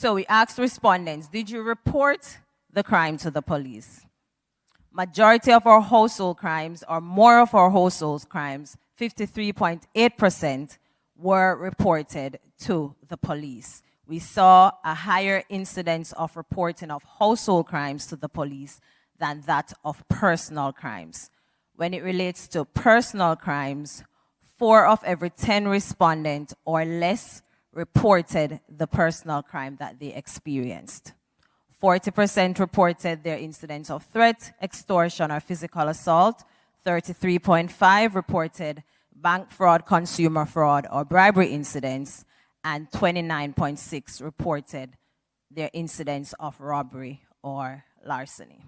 So we asked respondents, did you report the crime to the police? Majority of our household crimes, or more of our household crimes, 53.8%, were reported to the police. We saw a higher incidence of reporting of household crimes to the police than that of personal crimes. When it relates to personal crimes, 4 of every 10 respondents or less reported the personal crime that they experienced. 40% reported their incidents of threat, extortion, or physical assault. 33.5% reported bank fraud, consumer fraud, or bribery incidents. And 29.6% reported their incidents of robbery or larceny.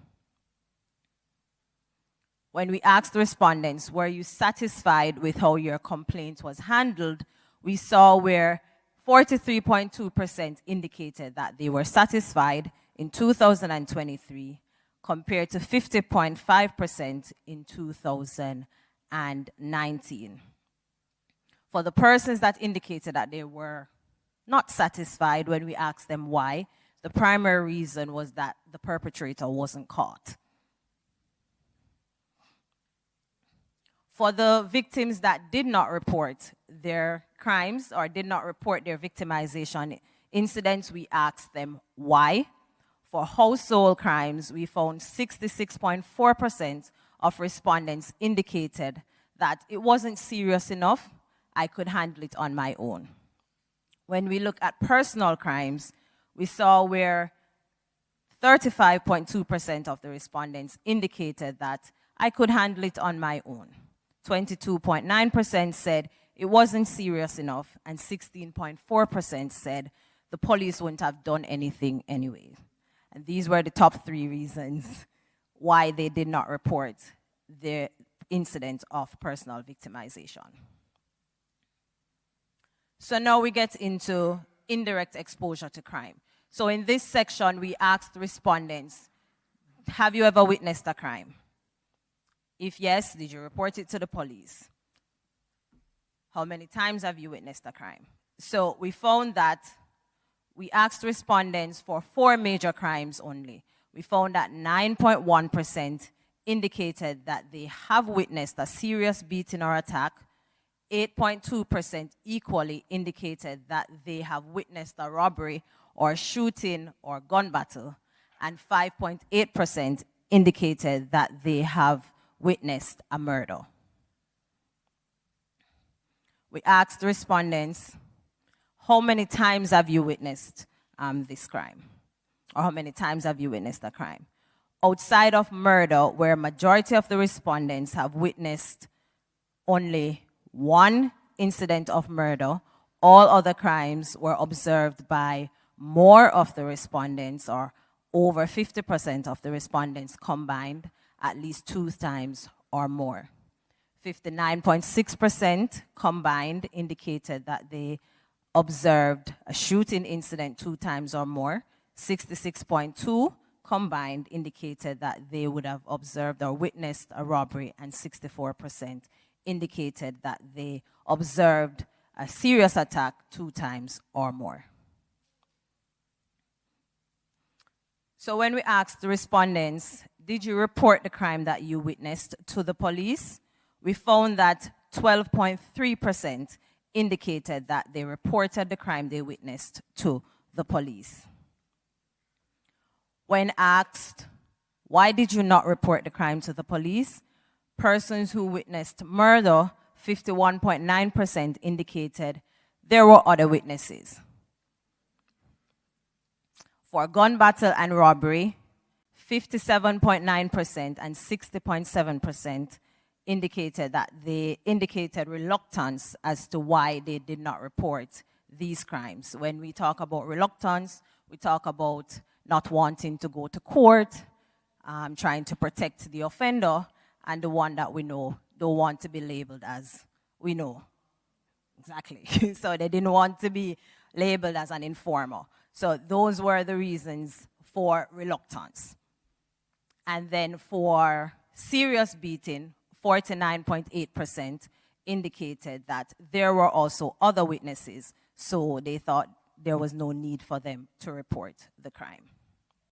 When we asked respondents, were you satisfied with how your complaint was handled, we saw where 43.2% indicated that they were satisfied in 2023, compared to 50.5% in 2019. For the persons that indicated that they were not satisfied when we asked them why, the primary reason was that the perpetrator wasn't caught. For the victims that did not report their crimes or did not report their victimization incidents, we asked them why. For household crimes, we found 66.4% of respondents indicated that it wasn't serious enough, I could handle it on my own. When we look at personal crimes, we saw where 35.2% of the respondents indicated that I could handle it on my own. 22.9% said it wasn't serious enough, and 16.4% said the police wouldn't have done anything anyway. And these were the top 3 reasons why they did not report their incident of personal victimization. So now we get into indirect exposure to crime. So in this section, we asked respondents, have you ever witnessed a crime? If yes, did you report it to the police? How many times have you witnessed a crime? So we found that we asked respondents for 4 major crimes only. We found that 9.1% indicated that they have witnessed a serious beating or attack. 8.2% equally indicated that they have witnessed a robbery or shooting or gun battle. And 5.8% indicated that they have witnessed a murder. We asked respondents, how many times have you witnessed this crime? Or how many times have you witnessed a crime? Outside of murder, where majority of the respondents have witnessed only 1 incident of murder, all other crimes were observed by more of the respondents, or over 50% of the respondents combined, at least 2 times or more. 59.6% combined indicated that they observed a shooting incident 2 times or more. 66.2% combined indicated that they would have observed or witnessed a robbery, and 64% indicated that they observed a serious attack 2 times or more. So when we asked the respondents, did you report the crime that you witnessed to the police? We found that 12.3% indicated that they reported the crime they witnessed to the police. When asked, why did you not report the crime to the police? Persons who witnessed murder, 51.9% indicated there were other witnesses. For gun battle and robbery, 57.9% and 60.7% indicated that they indicated reluctance as to why they did not report these crimes. When we talk about reluctance, we talk about not wanting to go to court, trying to protect the offender, and the one that we know don't want to be labeled as we know. Exactly. So they didn't want to be labeled as an informer. So those were the reasons for reluctance. And then for serious beating, 49.8% indicated that there were also other witnesses, so they thought there was no need for them to report the crime.